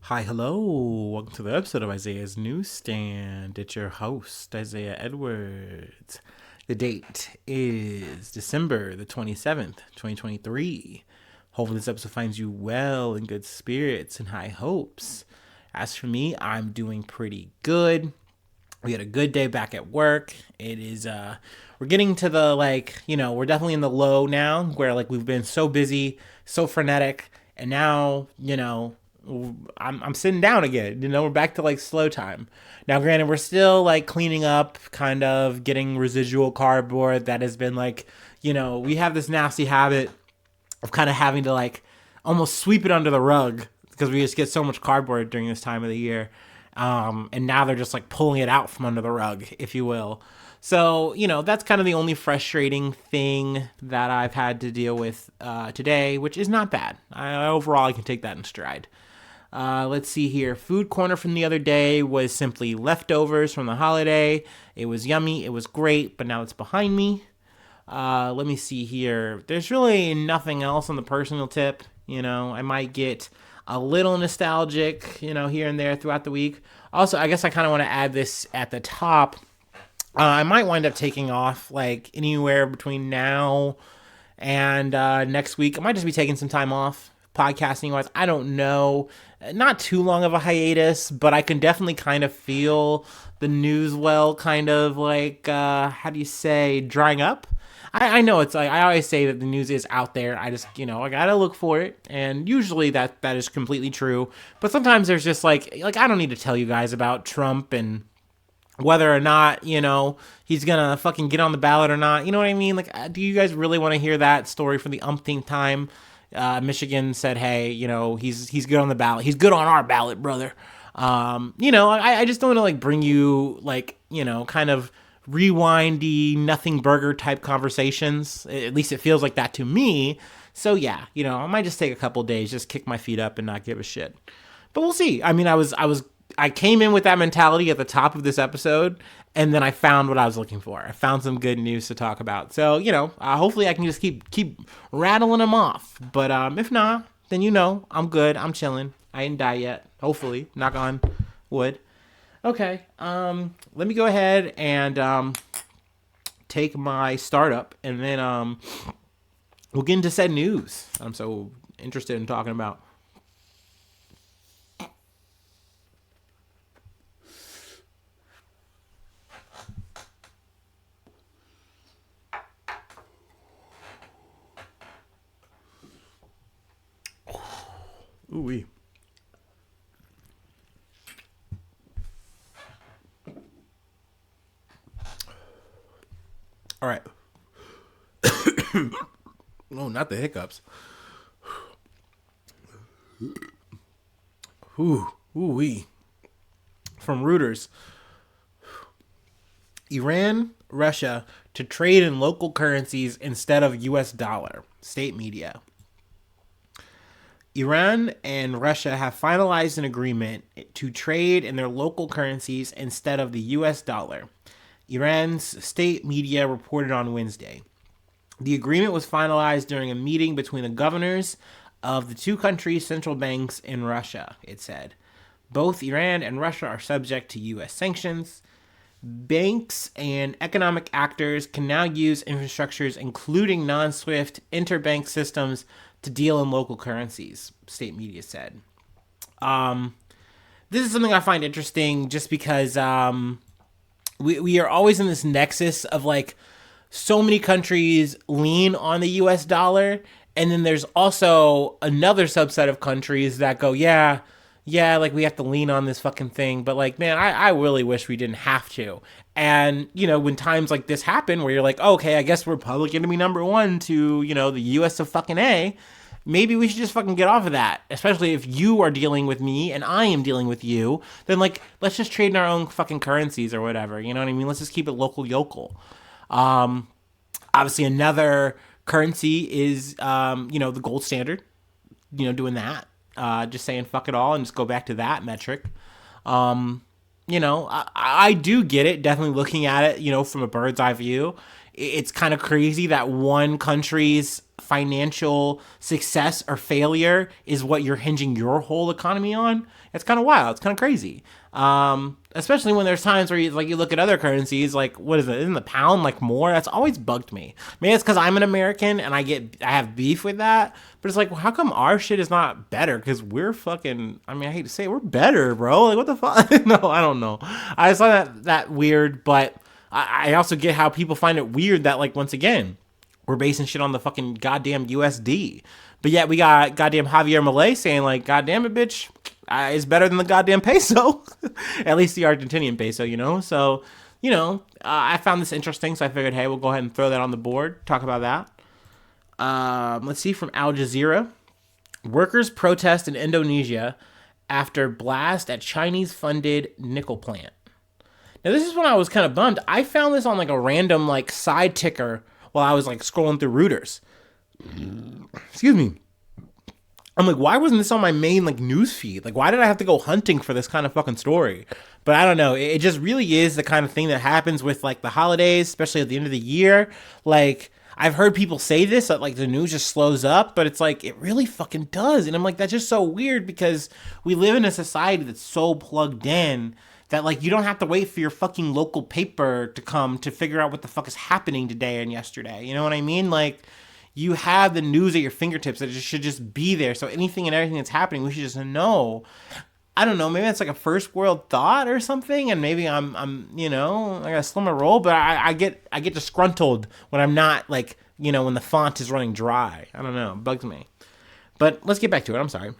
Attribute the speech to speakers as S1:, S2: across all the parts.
S1: Hi, hello. Welcome to the episode of Isaiah's Newsstand. It's your host, Isaiah Edwards. The date is December the 27th, 2023. Hopefully, this episode finds you well, in good spirits, and high hopes. As for me, I'm doing pretty good. We had a good day back at work. We're getting to the, we're definitely in the low now, where, we've been so busy, so frenetic, and now, I'm sitting down again. We're back to slow time. Now, granted, we're still cleaning up, kind of getting residual cardboard that has been we have this nasty habit of kind of having to almost sweep it under the rug because we just get so much cardboard during this time of the year. And now they're just pulling it out from under the rug, if you will. So, that's kind of the only frustrating thing that I've had to deal with today, which is not bad. Overall, I can take that in stride. Let's see here. Food corner from the other day was simply leftovers from the holiday. It was yummy. It was great, but now it's behind me. Let me see here. There's really nothing else on the personal tip. I might get a little nostalgic, here and there throughout the week. Also, I guess I kind of want to add this at the top. I might wind up taking off anywhere between now and next week. I might just be taking some time off podcasting wise. I don't know. Not too long of a hiatus, but I can definitely kind of feel the news well kind of how do you say, drying up. I know it's I always say that the news is out there. I just, I gotta look for it. And usually that is completely true. But sometimes there's just I don't need to tell you guys about Trump and whether or not, he's gonna fucking get on the ballot or not. You know what I mean? Do you guys really want to hear that story for the umpteenth time? Michigan said, hey, he's good on the ballot. He's good on our ballot, brother. I just don't want to bring you kind of rewindy, nothing burger type conversations. At least it feels like that to me. So yeah, I might just take a couple days, just kick my feet up and not give a shit. But we'll see. I mean, I came in with that mentality at the top of this episode, and then I found what I was looking for. I found some good news to talk about. So, hopefully I can just keep rattling them off. But if not, then I'm good. I'm chilling. I didn't die yet. Hopefully. Knock on wood. Okay. Let me go ahead and take my startup, and then we'll get into said news I'm so interested in talking about. Ooh-wee. All right. Oh, not the hiccups. Ooh-wee. From Reuters. Iran, Russia to trade in local currencies instead of US dollar. State media. Iran and Russia have finalized an agreement to trade in their local currencies instead of the US dollar. Iran's state media reported on Wednesday. The agreement was finalized during a meeting between the governors of the two countries' central banks in Russia, it said. Both Iran and Russia are subject to US sanctions. Banks and economic actors can now use infrastructures, including non-SWIFT interbank systems, to deal in local currencies, state media said. This is something I find interesting just because we are always in this nexus of so many countries lean on the US dollar, and then there's also another subset of countries that go, yeah, we have to lean on this fucking thing, but man, I really wish we didn't have to. And, when times like this happen where you're okay, I guess we're probably going to be number one to, the US of fucking A, maybe we should just fucking get off of that. Especially if you are dealing with me and I am dealing with you, then let's just trade in our own fucking currencies or whatever. You know what I mean? Let's just keep it local yokel. Obviously another currency is, the gold standard, doing that. Just saying fuck it all and just go back to that metric. I do get it, definitely looking at it, from a bird's eye view. it's kind of crazy that one country's financial success or failure is what you're hinging your whole economy on. It's kind of wild. It's kind of crazy. Especially when there's times where you look at other currencies, like what is it? Isn't the pound like more? That's always bugged me. Maybe it's because I'm an American and I have beef with that. But it's like, well, how come our shit is not better? Because we're fucking. I mean, I hate to say it, we're better, bro. Like what the fuck? No, I don't know. I just find that weird, but I also get how people find it weird that like once again we're basing shit on the fucking goddamn USD. But yet we got goddamn Javier Milei saying like, goddamn it, bitch, it's better than the goddamn peso. At least the Argentinian peso, you know? So, I found this interesting, so I figured, hey, we'll go ahead and throw that on the board, talk about that. Let's see, from Al Jazeera. Workers protest in Indonesia after blast at Chinese-funded nickel plant. Now, this is when I was kind of bummed. I found this on like a random like side ticker while I was like scrolling through Reuters. Excuse me. I'm like, why wasn't this on my main like news feed? Like, why did I have to go hunting for this kind of fucking story? But I don't know. It just really is the kind of thing that happens with like the holidays, especially at the end of the year. Like, I've heard people say this, that like the news just slows up, but it's like, it really fucking does. And I'm like, that's just so weird because we live in a society that's so plugged in that like you don't have to wait for your fucking local paper to come to figure out what the fuck is happening today and yesterday. You know what I mean? Like, you have the news at your fingertips that should just be there. So anything and everything that's happening, we should just know. I don't know. Maybe that's like a first world thought or something, and maybe I'm I got a slimmer roll, but I get disgruntled when I'm not like when the font is running dry. I don't know. It bugs me. But let's get back to it. I'm sorry.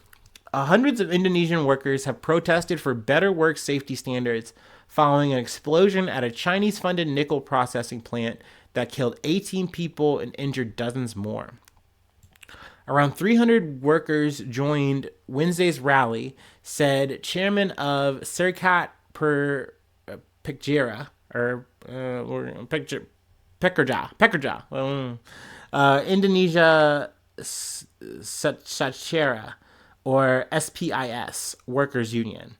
S1: Hundreds of Indonesian workers have protested for better work safety standards following an explosion at a Chinese-funded nickel processing plant that killed 18 people and injured dozens more. Around 300 workers joined Wednesday's rally, said chairman of Serikat Pekerja, Indonesia Satchera, or SPIS, Workers Union.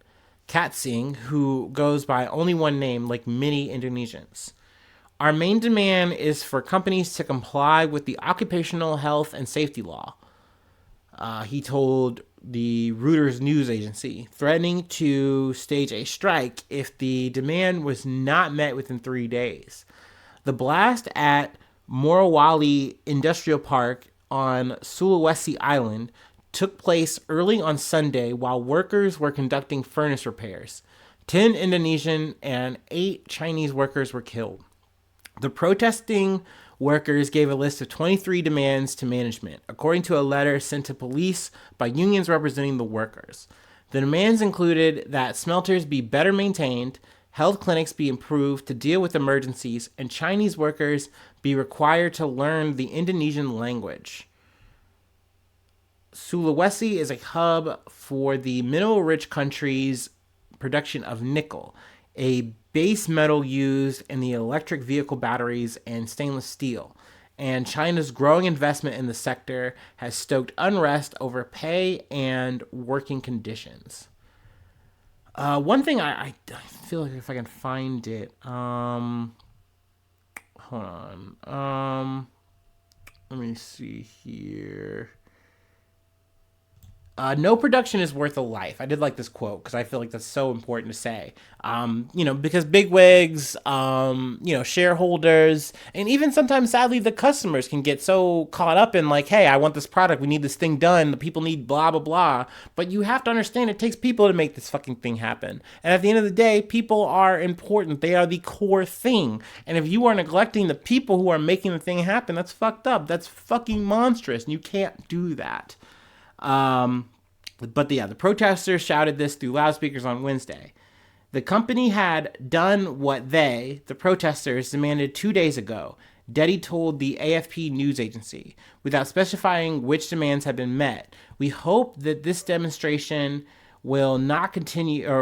S1: Katsing, who goes by only one name like many Indonesians. Our main demand is for companies to comply with the occupational health and safety law, he told the Reuters news agency, threatening to stage a strike if the demand was not met within 3 days. The blast at Morowali Industrial Park on Sulawesi Island took place early on Sunday while workers were conducting furnace repairs. 10 Indonesian and 8 Chinese workers were killed. The protesting workers gave a list of 23 demands to management, according to a letter sent to police by unions representing the workers. The demands included that smelters be better maintained, health clinics be improved to deal with emergencies, and Chinese workers be required to learn the Indonesian language. Sulawesi is a hub for the mineral-rich country's production of nickel, a base metal used in the electric vehicle batteries and stainless steel. And China's growing investment in the sector has stoked unrest over pay and working conditions. One thing I feel like if I can find it, hold on. Let me see here. No production is worth a life. I did like this quote because I feel like that's so important to say. Because bigwigs, shareholders, and even sometimes, sadly, the customers can get so caught up in like, hey, I want this product. We need this thing done. The people need blah, blah, blah. But you have to understand it takes people to make this fucking thing happen. And at the end of the day, people are important. They are the core thing. And if you are neglecting the people who are making the thing happen, that's fucked up. That's fucking monstrous. And you can't do that. The protesters shouted this through loudspeakers on Wednesday. The company had done what the protesters, demanded 2 days ago, Deddy told the AFP news agency, without specifying which demands had been met. We hope that this demonstration will not continue,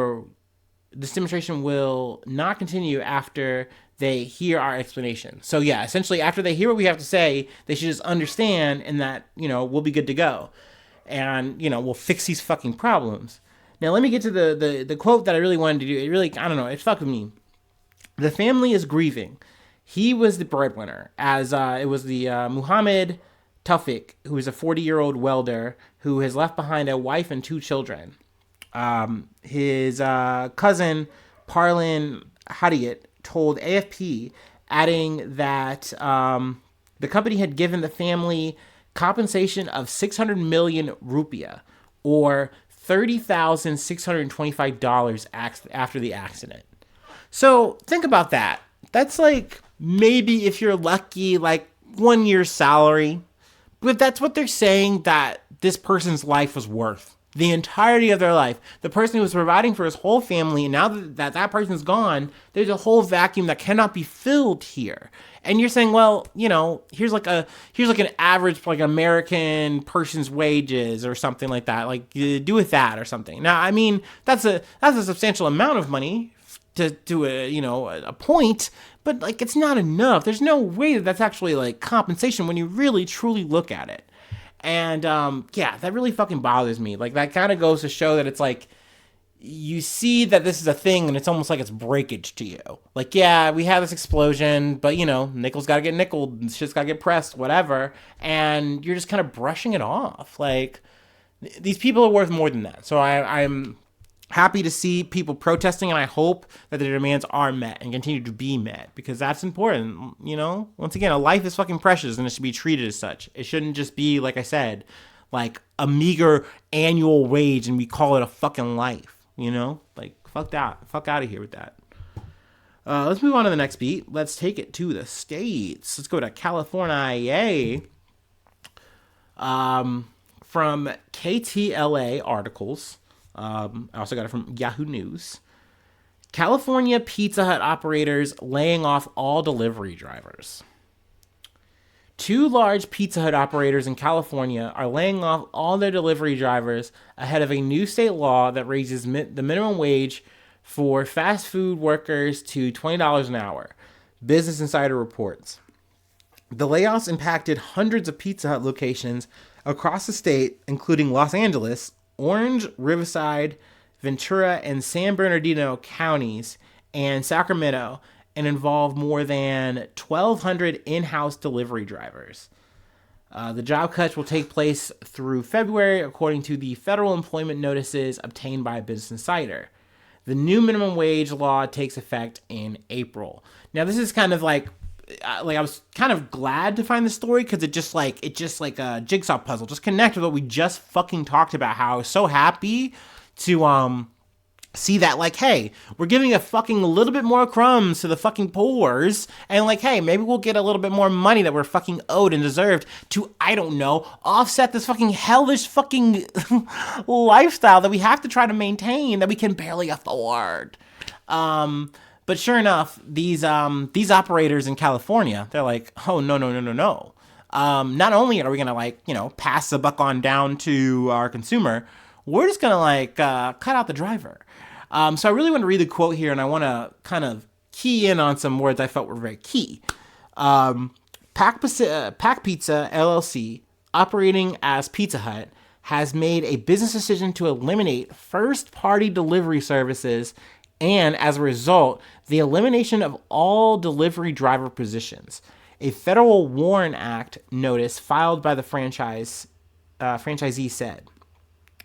S1: after they hear our explanation. So yeah, essentially after they hear what we have to say, they should just understand and that, we'll be good to go. And, we'll fix these fucking problems. Now, let me get to the quote that I really wanted to do. It really, I don't know, it fucked with me. The family is grieving. He was the breadwinner, as it was the Muhammad Tawfiq, who is a 40-year-old welder who has left behind a wife and 2 children. His cousin, Parlin Hadiyat, told AFP, adding that the company had given the family compensation of 600 million rupiah, or $30,625 after the accident. So think about that. That's like maybe if you're lucky, like 1 year's salary. But that's what they're saying that this person's life was worth. The entirety of their life. The person who was providing for his whole family, and now that person's gone, there's a whole vacuum that cannot be filled here. And you're saying, well, here's like an average like American person's wages or something like that. Like do with that or something. Now, I mean, that's a substantial amount of money to a point, but like it's not enough. There's no way that that's actually like compensation when you really truly look at it. And that really fucking bothers me. Like that kind of goes to show that it's like you see that this is a thing and it's almost like it's breakage to you. Like, yeah, we have this explosion, but nickel's got to get nickeled, shit's got to get pressed, whatever, and you're just kind of brushing it off. Like these people are worth more than that. So I'm happy to see people protesting, and I hope that their demands are met and continue to be met, because that's important. Once again, a life is fucking precious and it should be treated as such. It shouldn't just be, like I said, like a meager annual wage and we call it a fucking life. Like fuck that. Fuck out of here with that. Let's move on to the next beat. Let's take it to the States. Let's go to California. From KTLA articles. I also got it from Yahoo News. California Pizza Hut operators laying off all delivery drivers. 2 large Pizza Hut operators in California are laying off all their delivery drivers ahead of a new state law that raises the minimum wage for fast food workers to $20 an hour. Business Insider reports. The layoffs impacted hundreds of Pizza Hut locations across the state, including Los Angeles, Orange, Riverside, Ventura, and San Bernardino counties, and Sacramento, and involve more than 1,200 in-house delivery drivers. The job cuts will take place through February, according to the federal employment notices obtained by Business Insider. The new minimum wage law takes effect in April. Now, this is kind of like I was kind of glad to find the story, because it just like a jigsaw puzzle, just connect with what we just fucking talked about. How I was so happy to see that, like, hey, we're giving a fucking little bit more crumbs to the fucking poors, and like, hey, maybe we'll get a little bit more money that we're fucking owed and deserved to, I don't know, offset this fucking hellish fucking lifestyle that we have to try to maintain that we can barely afford. But sure enough, these operators in California, they're like, oh, no. Not only are we going to, pass the buck on down to our consumer, we're just going to, cut out the driver. So I really want to read the quote here, and I want to kind of key in on some words I felt were very key. Pack Pizza LLC, operating as Pizza Hut, has made a business decision to eliminate first-party delivery services and, as a result, the elimination of all delivery driver positions. A federal WARN Act notice filed by the franchisee said.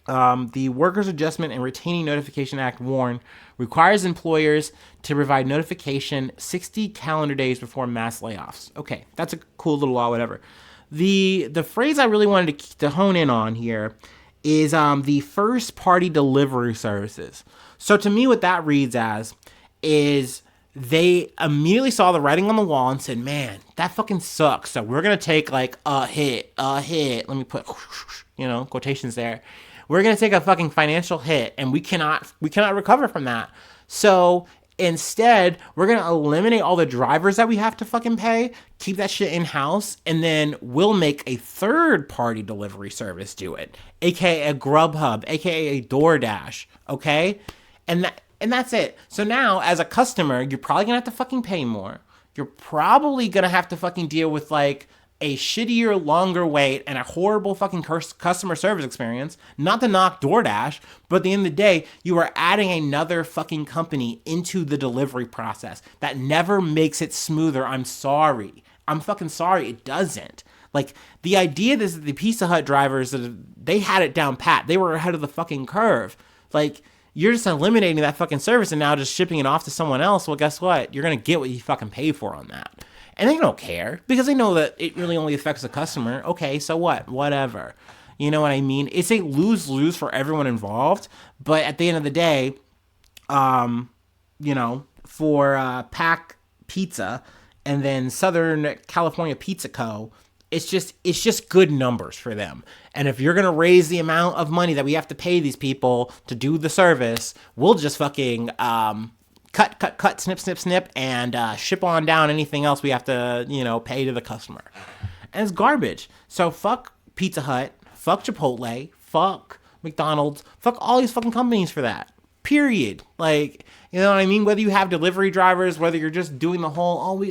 S1: The Workers Adjustment and Retaining Notification Act, WARN, requires employers to provide notification 60 calendar days before mass layoffs. Okay, that's a cool little law, whatever. The phrase I really wanted to hone in on here is the first-party delivery services. So to me, what that reads as is they immediately saw the writing on the wall and said, man, that fucking sucks. So we're going to take like a hit. Let me put, quotations there. We're going to take a fucking financial hit, and we cannot recover from that. So instead, we're going to eliminate all the drivers that we have to fucking pay, keep that shit in-house, and then we'll make a third-party delivery service do it, aka a Grubhub, aka a DoorDash, okay? And that's it. So now, as a customer, you're probably going to have to fucking pay more. You're probably going to have to fucking deal with, like, a shittier, longer wait and a horrible fucking customer service experience. Not to knock DoorDash, but at the end of the day, you are adding another fucking company into the delivery process. That never makes it smoother. I'm sorry. I'm fucking sorry. It doesn't. Like, the idea is that the Pizza Hut drivers, they had it down pat. They were ahead of the fucking curve. Like, you're just eliminating that fucking service and now just shipping it off to someone else. Well, guess what? You're going to get what you fucking pay for on that. And they don't care because they know that it really only affects the customer. Okay, so what? Whatever. You know what I mean? It's a lose-lose for everyone involved. But at the end of the day, for Pack Pizza and then Southern California Pizza Co., it's just good numbers for them. And if you're going to raise the amount of money that we have to pay these people to do the service, we'll just fucking cut, snip, and ship on down anything else we have to, pay to the customer. And it's garbage. So fuck Pizza Hut, fuck Chipotle, fuck McDonald's, fuck all these fucking companies for that. Period. Like, you know what I mean? Whether you have delivery drivers, whether you're just doing the whole,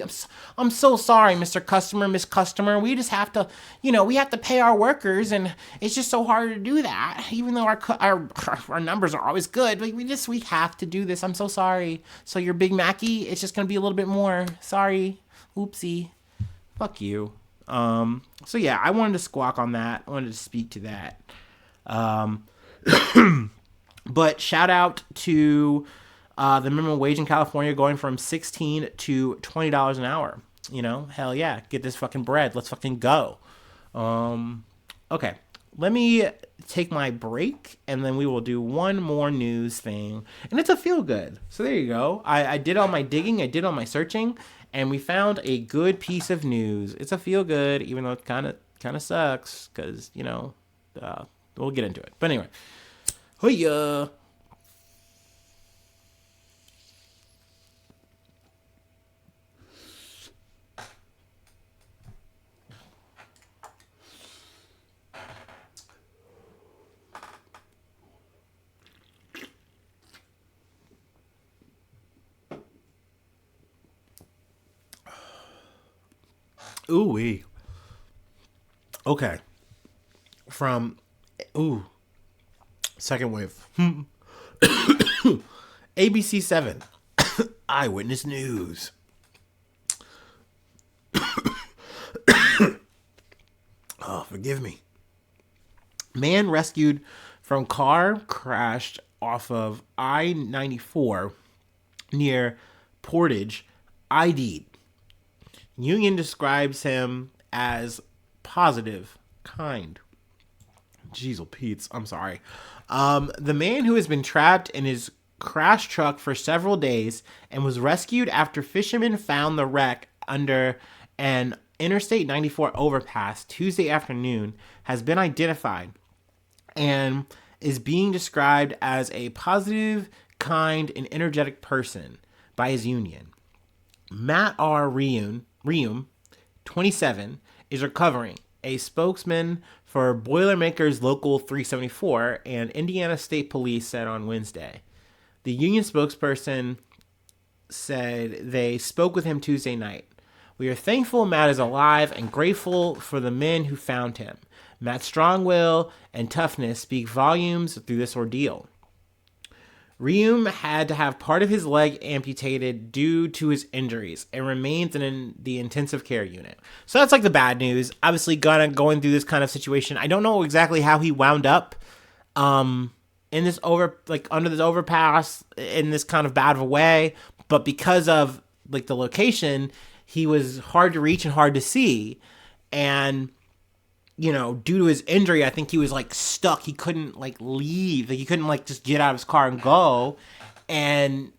S1: I'm so sorry, Mr. Customer, Miss Customer. We just have to, we have to pay our workers, and it's just so hard to do that. Even though our numbers are always good, like, we have to do this. I'm so sorry. So your Big Mackey, it's just gonna be a little bit more. Sorry. Oopsie. Fuck you. So yeah, I wanted to squawk on that. I wanted to speak to that. But shout out to the minimum wage in California going from $16 to $20 an hour. Hell yeah, get this fucking bread. Let's fucking go. Okay, let me take my break, and then we will do one more news thing, and it's a feel good. So there you go. I did all my digging, I did all my searching, and we found a good piece of news. It's a feel good, even though it kind of sucks because we'll get into it. But anyway. Hiya. Ooh-wee. Okay. Second wave. ABC 7. Eyewitness News. Oh, forgive me. Man rescued from car crashed off of I-94 near Portage, ID'd. Union describes him as positive, kind. Jeez, Pete's. I'm sorry. The man who has been trapped in his crash truck for several days and was rescued after fishermen found the wreck under an Interstate 94 overpass Tuesday afternoon has been identified and is being described as a positive, kind, and energetic person by his union. Matt R. Reum, 27, is recovering. A spokesman for Boilermakers Local 374 and Indiana State Police said on Wednesday. The union spokesperson said they spoke with him Tuesday night. We are thankful Matt is alive and grateful for the men who found him. Matt's strong will and toughness speak volumes through this ordeal. Reum had to have part of his leg amputated due to his injuries and remains in the intensive care unit. So that's like the bad news. Obviously, going through this kind of situation. I don't know exactly how he wound up in this under this overpass in this kind of bad of a way, but because of like the location, he was hard to reach and hard to see, and due to his injury, I think he was like stuck. He couldn't like leave. Like he couldn't like just get out of his car and go. And,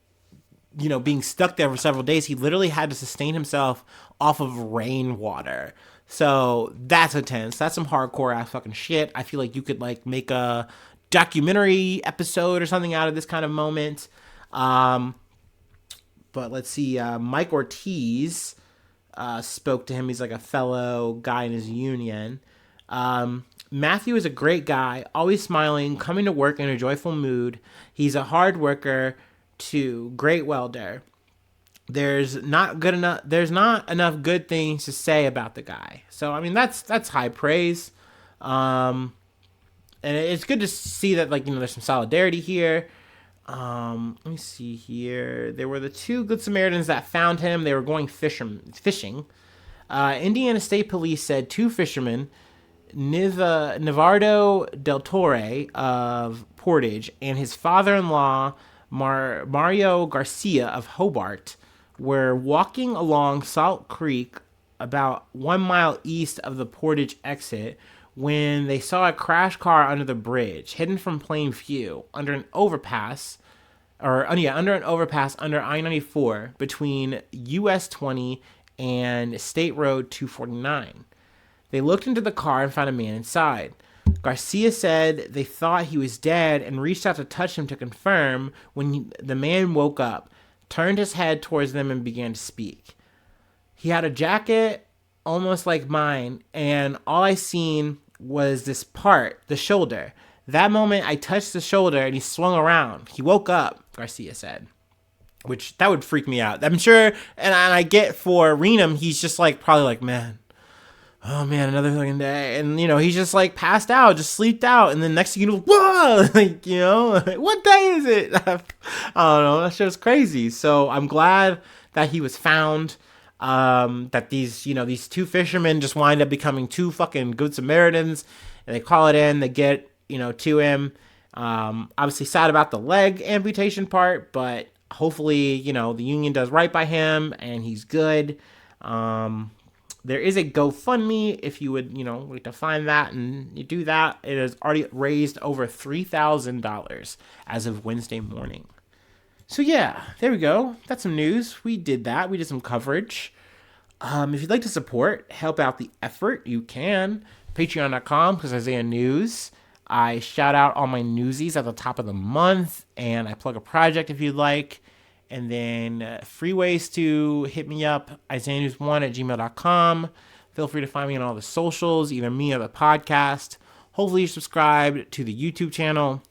S1: being stuck there for several days, he literally had to sustain himself off of rainwater. So that's intense. That's some hardcore ass fucking shit. I feel like you could like make a documentary episode or something out of this kind of moment. But let's see. Mike Ortiz spoke to him. He's like a fellow guy in his union. Matthew is a great guy, always smiling, coming to work in a joyful mood. He's a hard worker, too. Great welder. there's not enough good things to say about the guy. So I mean that's high praise. Um, and it's good to see that, like, there's some solidarity here. Let me see here. There were the two Good Samaritans that found him. They were going fishing. Indiana State Police said two fishermen, Nivardo Del Torre of Portage and his father-in-law, Mario Garcia of Hobart, were walking along Salt Creek about 1 mile east of the Portage exit when they saw a crash car under the bridge, hidden from plain view, under an overpass under I-94 between US 20 and State Road 249. They looked into the car and found a man inside. Garcia said they thought he was dead and reached out to touch him to confirm when the man woke up, turned his head towards them, and began to speak. He had a jacket almost like mine, and all I seen was this part, the shoulder. That moment, I touched the shoulder, and he swung around. He woke up, Garcia said. Which, that would freak me out. I'm sure, and I get for Renum, he's just probably like, man, oh man, another fucking day. And, he's just passed out, just sleeped out. And then next thing you know, whoa, what day is it? I don't know. That shit's crazy. So I'm glad that he was found. That these two fishermen just wind up becoming two fucking Good Samaritans. And they call it in, they get, to him. Obviously sad about the leg amputation part, but hopefully, the union does right by him and he's good. There is a GoFundMe if you would, like to find that and you do that. It has already raised over $3,000 as of Wednesday morning. So yeah, there we go. That's some news. We did that. We did some coverage. If you'd like to help out the effort, you can. Patreon.com, because Isaiah News. I shout out all my newsies at the top of the month, and I plug a project if you'd like. And then free ways to hit me up, isaiahnews1@gmail.com. Feel free to find me on all the socials, either me or the podcast. Hopefully you're subscribed to the YouTube channel.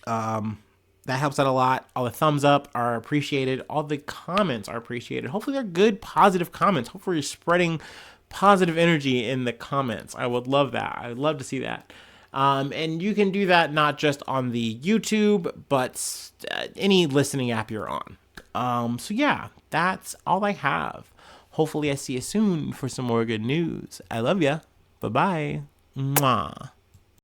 S1: That helps out a lot. All the thumbs up are appreciated. All the comments are appreciated. Hopefully they're good, positive comments. Hopefully you're spreading positive energy in the comments. I would love that. I would love to see that. And you can do that not just on the YouTube, but any listening app you're on. So yeah, that's all I have. Hopefully I see you soon for some more good news. I love ya. Bye-bye. Mwah.